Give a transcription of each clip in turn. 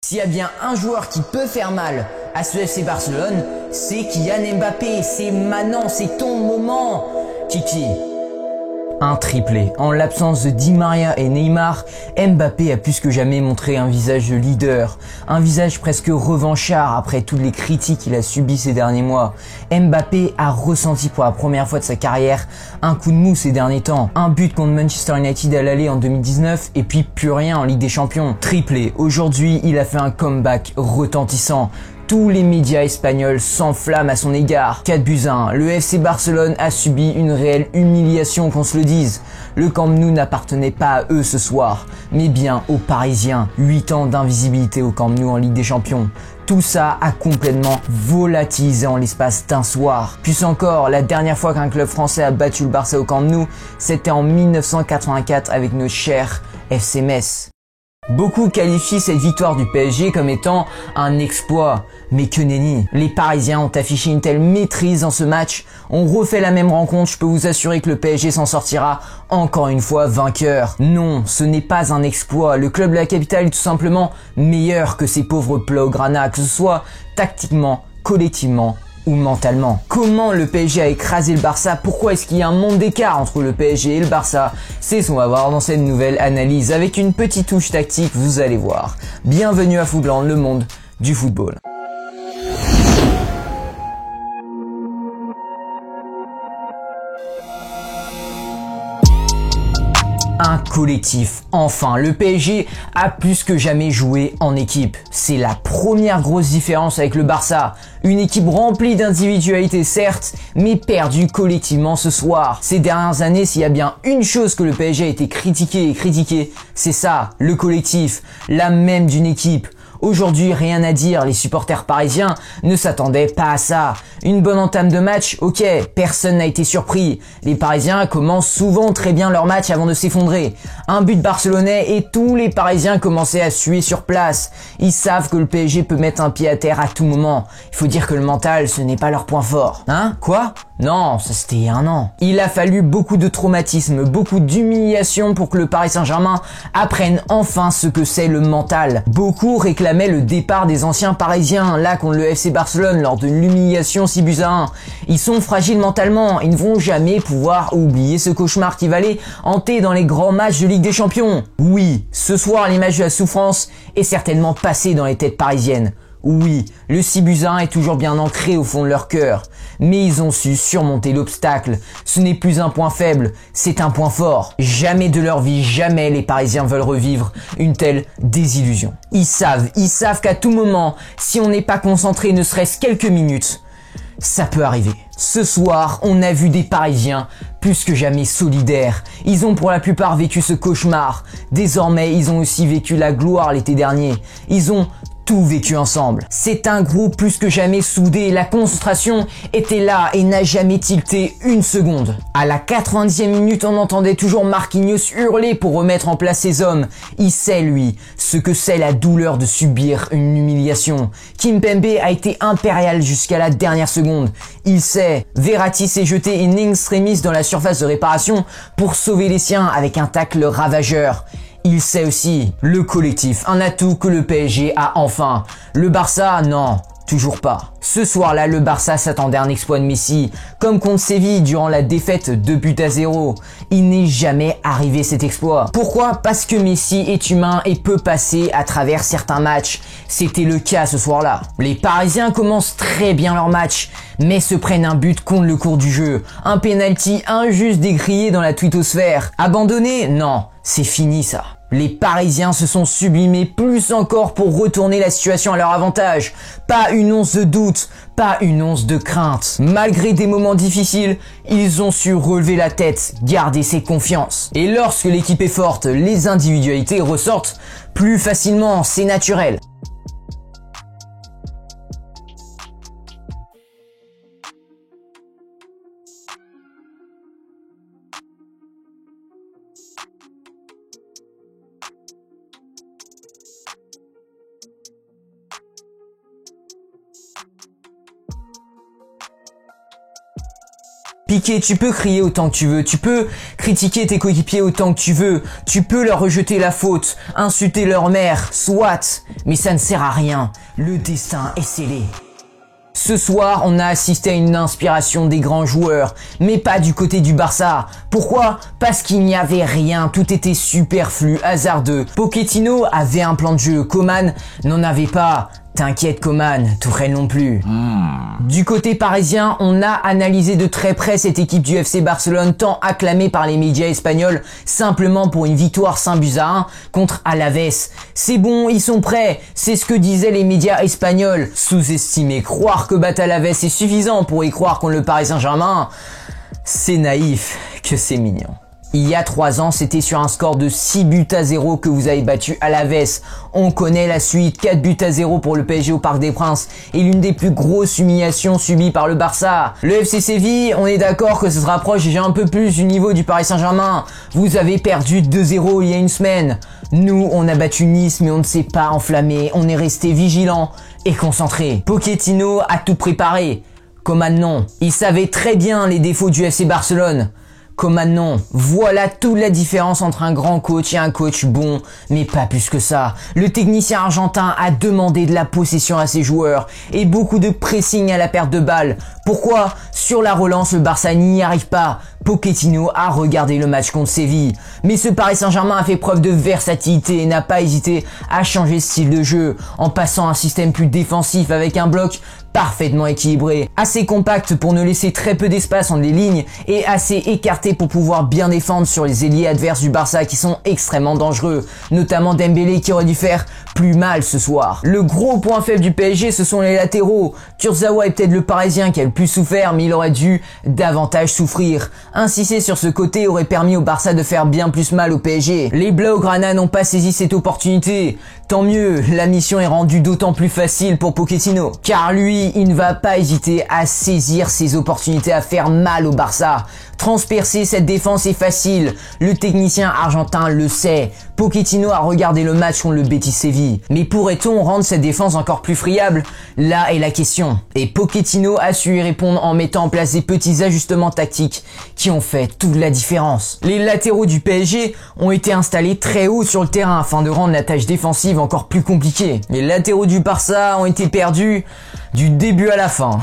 S'il y a bien un joueur qui peut faire mal à ce FC Barcelone, c'est Kylian Mbappé. C'est maintenant, c'est ton moment, Kiki. Un triplé. En l'absence de Di Maria et Neymar, Mbappé a plus que jamais montré un visage de leader, un visage presque revanchard après toutes les critiques qu'il a subies ces derniers mois. Mbappé a ressenti pour la première fois de sa carrière un coup de mou ces derniers temps. Un but contre Manchester United à l'aller en 2019 et puis plus rien en Ligue des Champions. Triplé. Aujourd'hui, il a fait un comeback retentissant. Tous les médias espagnols s'enflamment à son égard. 4-1. Le FC Barcelone a subi une réelle humiliation, qu'on se le dise. Le Camp Nou n'appartenait pas à eux ce soir, mais bien aux Parisiens. 8 ans d'invisibilité au Camp Nou en Ligue des Champions. Tout ça a complètement volatilisé en l'espace d'un soir. Puis encore, la dernière fois qu'un club français a battu le Barça au Camp Nou, c'était en 1984 avec nos chers FC Metz. Beaucoup qualifient cette victoire du PSG comme étant un exploit, mais que nenni. Les Parisiens ont affiché une telle maîtrise dans ce match. On refait la même rencontre, je peux vous assurer que le PSG s'en sortira encore une fois vainqueur. Non, ce n'est pas un exploit. Le club de la capitale est tout simplement meilleur que ces pauvres Blaugrana, que ce soit tactiquement, collectivement ou mentalement. Comment le PSG a écrasé le Barça? Pourquoi est-ce qu'il y a un monde d'écart entre le PSG et le Barça? C'est ce qu'on va voir dans cette nouvelle analyse avec une petite touche tactique, vous allez voir. Bienvenue à Footland, le monde du football. Un collectif. Enfin, le PSG a plus que jamais joué en équipe. C'est la première grosse différence avec le Barça. Une équipe remplie d'individualités certes, mais perdue collectivement ce soir. Ces dernières années, s'il y a bien une chose que le PSG a été critiqué, c'est ça, le collectif, l'âme même d'une équipe. Aujourd'hui, rien à dire, les supporters parisiens ne s'attendaient pas à ça. Une bonne entame de match, ok, personne n'a été surpris. Les Parisiens commencent souvent très bien leur match avant de s'effondrer. Un but barcelonais et tous les Parisiens commençaient à suer sur place. Ils savent que le PSG peut mettre un pied à terre à tout moment. Il faut dire que le mental, ce n'est pas leur point fort. Hein? Quoi? Non, ça c'était il y a un an. Il a fallu beaucoup de traumatisme, beaucoup d'humiliation pour que le Paris Saint-Germain apprenne enfin ce que c'est le mental. Beaucoup réclamaient le départ des anciens Parisiens, là contre le FC Barcelone lors de l'humiliation 6-1. Ils sont fragiles mentalement, ils ne vont jamais pouvoir oublier ce cauchemar qui va les hanter dans les grands matchs de Ligue des Champions. Oui, ce soir l'image de la souffrance est certainement passée dans les têtes parisiennes. Oui, le 6-1 est toujours bien ancré au fond de leur cœur, mais ils ont su surmonter l'obstacle. Ce n'est plus un point faible, c'est un point fort. Jamais de leur vie, jamais les Parisiens veulent revivre une telle désillusion. Ils savent qu'à tout moment, si on n'est pas concentré ne serait-ce quelques minutes, ça peut arriver. Ce soir, on a vu des Parisiens plus que jamais solidaires. Ils ont pour la plupart vécu ce cauchemar. Désormais, ils ont aussi vécu la gloire l'été dernier. Ils ont tout vécu ensemble. C'est un groupe plus que jamais soudé. La concentration était là et n'a jamais tilté une seconde. À la 90e minute, on entendait toujours Marquinhos hurler pour remettre en place ses hommes. Il sait, lui, ce que c'est la douleur de subir une humiliation. Kimpembe a été impérial jusqu'à la dernière seconde. Il sait. Verratti s'est jeté in extremis dans la surface de réparation pour sauver les siens avec un tacle ravageur. Il sait aussi, le collectif, un atout que le PSG a enfin. Le Barça, non, toujours pas. Ce soir-là, le Barça s'attendait à un exploit de Messi, comme contre Séville durant la défaite 2-0. Il n'est jamais arrivé cet exploit. Pourquoi? Parce que Messi est humain et peut passer à travers certains matchs. C'était le cas ce soir-là. Les Parisiens commencent très bien leur match, mais se prennent un but contre le cours du jeu. Un penalty injuste décrié dans la twittosphère. Abandonné? Non, c'est fini ça. Les Parisiens se sont sublimés plus encore pour retourner la situation à leur avantage. Pas une once de doute, pas une once de crainte. Malgré des moments difficiles, ils ont su relever la tête, garder ses confiances. Et lorsque l'équipe est forte, les individualités ressortent plus facilement, c'est naturel. Piqué, tu peux crier autant que tu veux, tu peux critiquer tes coéquipiers autant que tu veux, tu peux leur rejeter la faute, insulter leur mère, soit, mais ça ne sert à rien. Le destin est scellé. Ce soir, on a assisté à une inspiration des grands joueurs, mais pas du côté du Barça. Pourquoi? Parce qu'il n'y avait rien, tout était superflu, hasardeux. Pochettino avait un plan de jeu, Koeman n'en avait pas. T'inquiète Koeman, Tuchel non plus. Du côté parisien, on a analysé de très près cette équipe du FC Barcelone tant acclamée par les médias espagnols simplement pour une victoire 5-1 contre Alaves. C'est bon, ils sont prêts, c'est ce que disaient les médias espagnols. Sous-estimer, croire que battre Alaves est suffisant pour y croire contre le Paris Saint-Germain, c'est naïf que c'est mignon. Il y a 3 ans, c'était sur un score de 6-0 que vous avez battu Alaves. On connaît la suite, 4-0 pour le PSG au Parc des Princes et l'une des plus grosses humiliations subies par le Barça. Le FC Séville, on est d'accord que ça se rapproche déjà un peu plus du niveau du Paris Saint-Germain. Vous avez perdu 2-0 il y a une semaine. Nous, on a battu Nice mais on ne s'est pas enflammé, on est resté vigilant et concentré. Pochettino a tout préparé. Koeman non. Il savait très bien les défauts du FC Barcelone. Koeman non. Voilà toute la différence entre un grand coach et un coach bon, mais pas plus que ça. Le technicien argentin a demandé de la possession à ses joueurs et beaucoup de pressing à la perte de balle. Pourquoi? Sur la relance, le Barça n'y arrive pas. Pochettino a regardé le match contre Séville. Mais ce Paris Saint-Germain a fait preuve de versatilité et n'a pas hésité à changer de style de jeu en passant à un système plus défensif avec un bloc parfaitement équilibré, assez compact pour ne laisser très peu d'espace entre les lignes et assez écarté pour pouvoir bien défendre sur les ailiers adverses du Barça qui sont extrêmement dangereux, notamment Dembélé qui aurait dû faire plus mal ce soir. Le gros point faible du PSG, ce sont les latéraux. Kurzawa est peut-être le Parisien qui a le plus souffert, mais il aurait dû davantage souffrir. Insister sur ce côté aurait permis au Barça de faire bien plus mal au PSG. Les Blaugrana n'ont pas saisi cette opportunité. Tant mieux, la mission est rendue d'autant plus facile pour Pochettino, car lui, il ne va pas hésiter à saisir ses opportunités à faire mal au Barça. Transpercer cette défense est facile, le technicien argentin le sait. Pochettino a regardé le match contre le Betis Séville. Mais pourrait-on rendre cette défense encore plus friable? Là est la question. Et Pochettino a su y répondre en mettant en place des petits ajustements tactiques qui ont fait toute la différence. Les latéraux du PSG ont été installés très haut sur le terrain afin de rendre la tâche défensive encore plus compliquée. Les latéraux du Barça ont été perdus du début à la fin.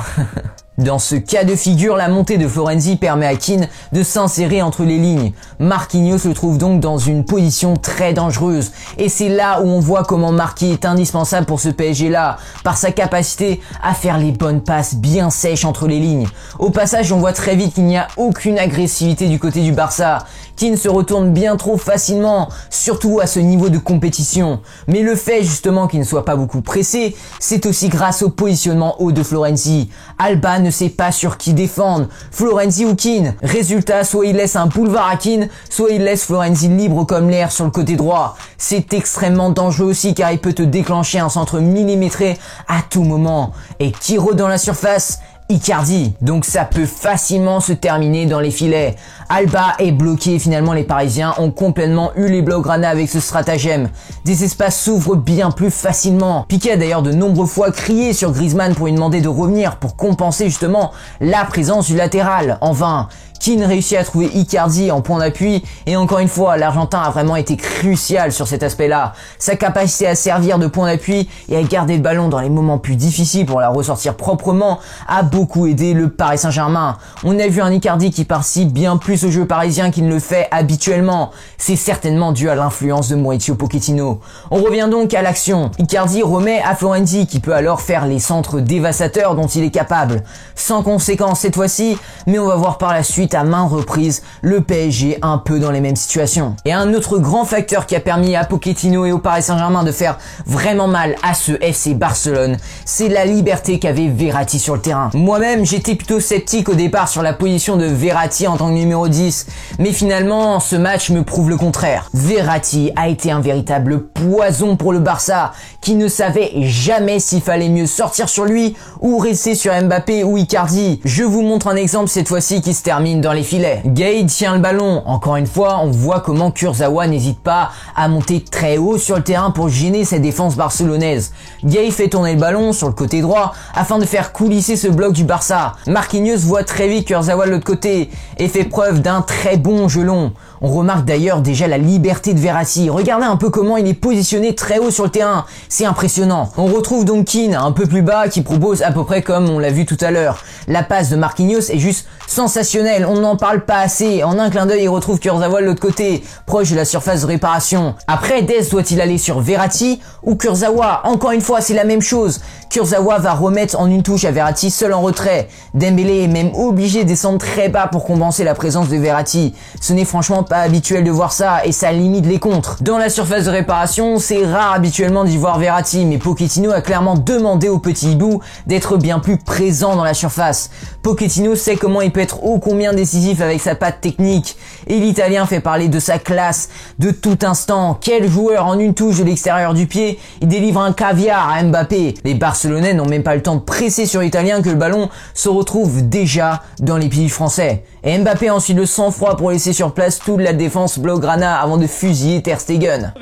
Dans ce cas de figure, la montée de Florenzi permet à Kean de s'insérer entre les lignes. Marquinhos se trouve donc dans une position très dangereuse. Et c'est là où on voit comment Marquinhos est indispensable pour ce PSG-là, par sa capacité à faire les bonnes passes bien sèches entre les lignes. Au passage, on voit très vite qu'il n'y a aucune agressivité du côté du Barça. Kean se retourne bien trop facilement, surtout à ce niveau de compétition. Mais le fait justement qu'il ne soit pas beaucoup pressé, c'est aussi grâce au positionnement haut de Florenzi. Alba ne sait pas sur qui défendre, Florenzi ou Kean. Résultat, soit il laisse un boulevard à Kean, soit il laisse Florenzi libre comme l'air sur le côté droit. C'est extrêmement dangereux aussi car il peut te déclencher un centre millimétré à tout moment. Et tiro dans la surface, Icardi. Donc ça peut facilement se terminer dans les filets. Alba est bloqué, finalement les Parisiens ont complètement eu les Blaugrana avec ce stratagème. Des espaces s'ouvrent bien plus facilement. Piqué a d'ailleurs de nombreuses fois crié sur Griezmann pour lui demander de revenir pour compenser justement la présence du latéral. En vain. Kean réussit à trouver Icardi en point d'appui et encore une fois, l'Argentin a vraiment été crucial sur cet aspect-là. Sa capacité à servir de point d'appui et à garder le ballon dans les moments plus difficiles pour la ressortir proprement a beaucoup aidé le Paris Saint-Germain. On a vu un Icardi qui participe bien plus au jeu parisien qu'il ne le fait habituellement. C'est certainement dû à l'influence de Mauricio Pochettino. On revient donc à l'action. Icardi remet à Florenzi qui peut alors faire les centres dévastateurs dont il est capable. Sans conséquence cette fois-ci, mais on va voir par la suite à maintes reprises le PSG un peu dans les mêmes situations. Et un autre grand facteur qui a permis à Pochettino et au Paris Saint-Germain de faire vraiment mal à ce FC Barcelone, c'est la liberté qu'avait Verratti sur le terrain. Moi-même, j'étais plutôt sceptique au départ sur la position de Verratti en tant que numéro 10, mais finalement, ce match me prouve le contraire. Verratti a été un véritable poison pour le Barça, qui ne savait jamais s'il fallait mieux sortir sur lui ou rester sur Mbappé ou Icardi. Je vous montre un exemple cette fois-ci qui se termine dans les filets. Gay tient le ballon. Encore une fois, on voit comment Kurzawa n'hésite pas à monter très haut sur le terrain pour gêner cette défense barcelonaise. Gay fait tourner le ballon sur le côté droit afin de faire coulisser ce bloc du Barça. Marquinhos voit très vite Kurzawa de l'autre côté et fait preuve d'un très bon jeu long. On remarque d'ailleurs déjà la liberté de Verratti. Regardez un peu comment il est positionné très haut sur le terrain. C'est impressionnant. On retrouve donc Keane un peu plus bas qui propose à peu près comme on l'a vu tout à l'heure. La passe de Marquinhos est juste sensationnelle. On n'en parle pas assez. En un clin d'œil, il retrouve Kurzawa de l'autre côté, proche de la surface de réparation. Après, Dest doit-il aller sur Verratti ou Kurzawa? Encore une fois, c'est la même chose. Kurzawa va remettre en une touche à Verratti seul en retrait. Dembélé est même obligé de descendre très bas pour compenser la présence de Verratti. Ce n'est franchement pas habituel de voir ça et ça limite les contres. Dans la surface de réparation, c'est rare habituellement d'y voir Verratti, mais Pochettino a clairement demandé au petit hibou d'être bien plus présent dans la surface. Pochettino sait comment il peut être ô combien décisif avec sa patte technique et l'Italien fait parler de sa classe de tout instant. Quel joueur en une touche de l'extérieur du pied, il délivre un caviar à Mbappé. Les Barcelonais n'ont même pas le temps de presser sur l'Italien que le ballon se retrouve déjà dans les pieds du Français. Et Mbappé a ensuite le sang-froid pour laisser sur place toute la défense blaugrana avant de fusiller Ter Stegen.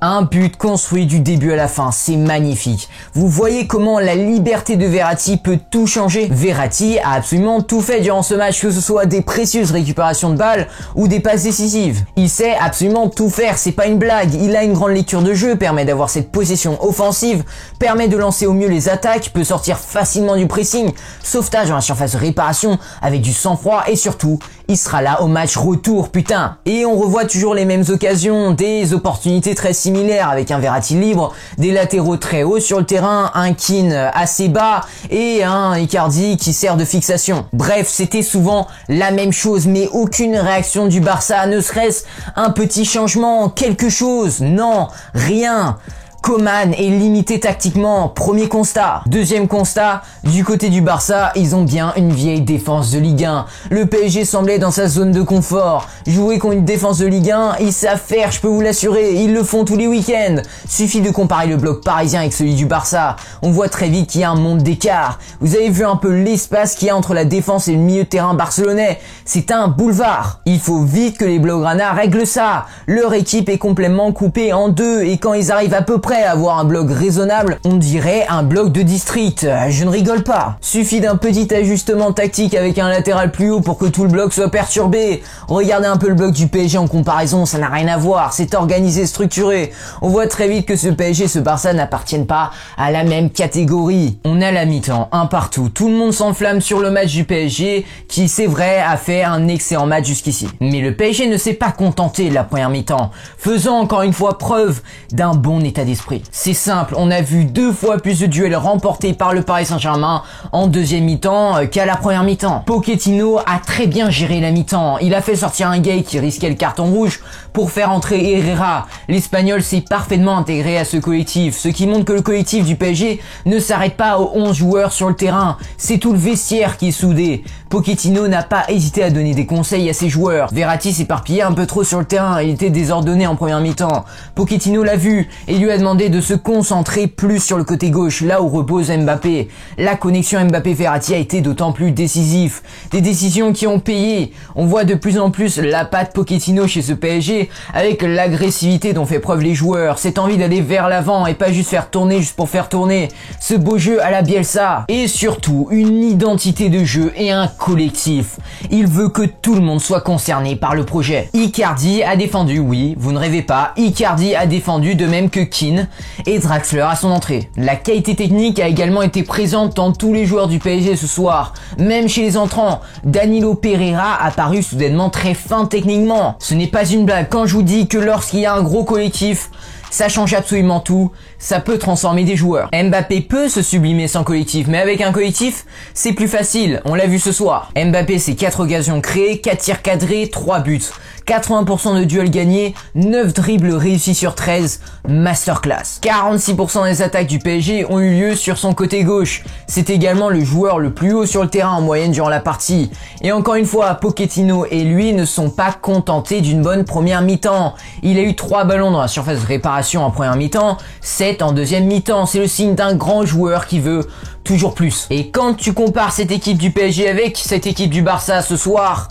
Un but construit du début à la fin, c'est magnifique. Vous voyez comment la liberté de Verratti peut tout changer. Verratti a absolument tout fait durant ce match, que ce soit des précieuses récupérations de balles ou des passes décisives. Il sait absolument tout faire, c'est pas une blague. Il a une grande lecture de jeu, permet d'avoir cette possession offensive, permet de lancer au mieux les attaques, peut sortir facilement du pressing, sauvetage dans la surface de réparation avec du sang-froid et surtout, il sera là au match retour, putain. Et on revoit toujours les mêmes occasions, des opportunités très similaires avec un Verratti libre, des latéraux très hauts sur le terrain, un Keane assez bas et un Icardi qui sert de fixation. Bref, c'était souvent la même chose, mais aucune réaction du Barça, ne serait-ce un petit changement, quelque chose, non, rien. Coman est limité tactiquement, premier constat. Deuxième constat, du côté du Barça, ils ont bien une vieille défense de Ligue 1. Le PSG semblait dans sa zone de confort. Jouer contre une défense de Ligue 1, ils savent faire, je peux vous l'assurer, ils le font tous les week-ends. Suffit de comparer le bloc parisien avec celui du Barça. On voit très vite qu'il y a un monde d'écart. Vous avez vu un peu l'espace qu'il y a entre la défense et le milieu de terrain barcelonais. C'est un boulevard. Il faut vite que les Blaugrana règlent ça. Leur équipe est complètement coupée en deux et quand ils arrivent à peu près à avoir un bloc raisonnable, on dirait un bloc de district. Je ne rigole pas. Suffit d'un petit ajustement tactique avec un latéral plus haut pour que tout le bloc soit perturbé. Regardez un peu le bloc du PSG en comparaison, ça n'a rien à voir. C'est organisé, structuré. On voit très vite que ce PSG, ce Barça n'appartiennent pas à la même catégorie. On a la mi-temps, un partout. Tout le monde s'enflamme sur le match du PSG qui, c'est vrai, a fait un excellent match jusqu'ici. Mais le PSG ne s'est pas contenté de la première mi-temps, faisant encore une fois preuve d'un bon état d'esprit. C'est simple, on a vu 2 fois plus de duels remportés par le Paris Saint-Germain en deuxième mi-temps qu'à la première mi-temps. Pochettino a très bien géré la mi-temps. Il a fait sortir un gay qui risquait le carton rouge pour faire entrer Herrera. L'Espagnol s'est parfaitement intégré à ce collectif, ce qui montre que le collectif du PSG ne s'arrête pas aux 11 joueurs sur le terrain. C'est tout le vestiaire qui est soudé. Pochettino n'a pas hésité à donner des conseils à ses joueurs. Verratti s'éparpillait un peu trop sur le terrain, il était désordonné en première mi-temps. Pochettino l'a vu et lui a demandé de se concentrer plus sur le côté gauche, là où repose Mbappé. La connexion Mbappé-Verratti a été d'autant plus décisive. Des décisions qui ont payé. On voit de plus en plus la patte Pochettino chez ce PSG, avec l'agressivité dont fait preuve les joueurs, cette envie d'aller vers l'avant et pas juste faire tourner juste pour faire tourner. Ce beau jeu à la Bielsa. Et surtout, une identité de jeu et un collectif. Il veut que tout le monde soit concerné par le projet. Icardi a défendu, oui, vous ne rêvez pas, Icardi a défendu de même que Keane et Draxler à son entrée. La qualité technique a également été présente dans tous les joueurs du PSG ce soir, même chez les entrants. Danilo Pereira a paru soudainement très fin techniquement. Ce n'est pas une blague quand je vous dis que lorsqu'il y a un gros collectif, ça change absolument tout, ça peut transformer des joueurs. Mbappé peut se sublimer sans collectif, mais avec un collectif, c'est plus facile, on l'a vu ce soir. Mbappé, c'est 4 occasions créées, 4 tirs cadrés, 3 buts. 80% de duels gagnés, 9 dribbles réussis sur 13, masterclass. 46% des attaques du PSG ont eu lieu sur son côté gauche. C'est également le joueur le plus haut sur le terrain en moyenne durant la partie. Et encore une fois, Pochettino et lui ne sont pas contentés d'une bonne première mi-temps. Il a eu 3 ballons dans la surface de réparation en première mi-temps, 7 en deuxième mi-temps. C'est le signe d'un grand joueur qui veut toujours plus. Et quand tu compares cette équipe du PSG avec cette équipe du Barça ce soir,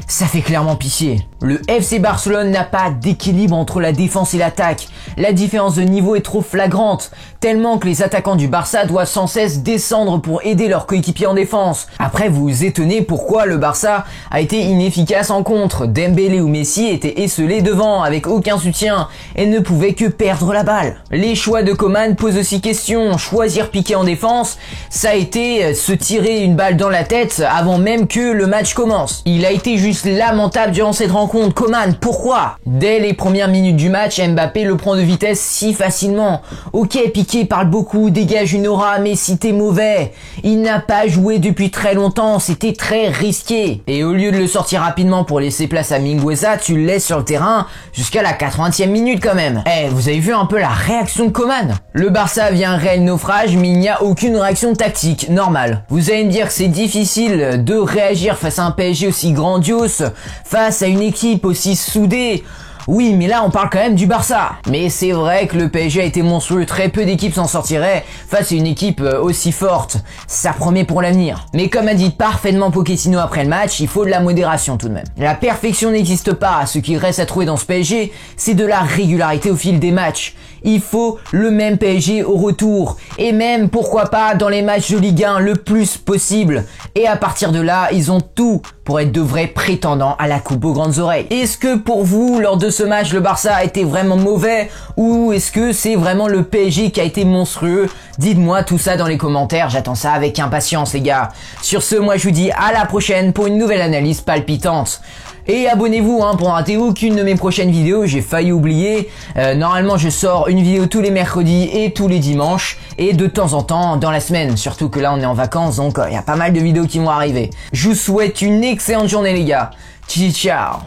ça fait clairement pitié. Le FC Barcelone n'a pas d'équilibre entre la défense et l'attaque. La différence de niveau est trop flagrante, tellement que les attaquants du Barça doivent sans cesse descendre pour aider leurs coéquipiers en défense. Après, vous vous étonnez pourquoi le Barça a été inefficace en contre. Dembélé ou Messi étaient esselés devant avec aucun soutien et ne pouvaient que perdre la balle. Les choix de Koeman posent aussi question. Choisir piquer en défense, ça a été se tirer une balle dans la tête avant même que le match commence. Il a été juste lamentable durant cette rencontre. Koeman, pourquoi? Dès les premières minutes du match, Mbappé le prend de vitesse si facilement. Ok, Piqué parle beaucoup, dégage une aura, mais si t'es mauvais, il n'a pas joué depuis très longtemps, c'était très risqué. Et au lieu de le sortir rapidement pour laisser place à Mingueza, tu le laisses sur le terrain jusqu'à la 80e minute quand même. Vous avez vu un peu la réaction de Koeman? Le Barça vit un réel naufrage, mais il n'y a aucune réaction tactique, normale. Vous allez me dire que c'est difficile de réagir face à un PSG aussi grandiose, face à une équipe aussi soudée. Oui, mais là on parle quand même du Barça. Mais c'est vrai que le PSG a été monstrueux, très peu d'équipes s'en sortiraient face à une équipe aussi forte. Ça promet pour l'avenir. Mais comme a dit parfaitement Pochettino après le match, il faut de la modération tout de même. La perfection n'existe pas, ce qui reste à trouver dans ce PSG, c'est de la régularité au fil des matchs. Il faut le même PSG au retour, et même pourquoi pas dans les matchs de Ligue 1 le plus possible. Et à partir de là, ils ont tout pour être de vrais prétendants à la coupe aux grandes oreilles. Est-ce que pour vous, lors de ce match, le Barça a été vraiment mauvais, ou est-ce que c'est vraiment le PSG qui a été monstrueux? Dites-moi tout ça dans les commentaires, j'attends ça avec impatience les gars. Sur ce, moi je vous dis à la prochaine pour une nouvelle analyse palpitante. Et abonnez-vous pour ne rater aucune de mes prochaines vidéos, j'ai failli oublier. Normalement je sors une vidéo tous les mercredis et tous les dimanches, et de temps en temps dans la semaine, surtout que là on est en vacances, donc il y a pas mal de vidéos qui vont arriver. Je vous souhaite une excellente journée les gars. Ciao.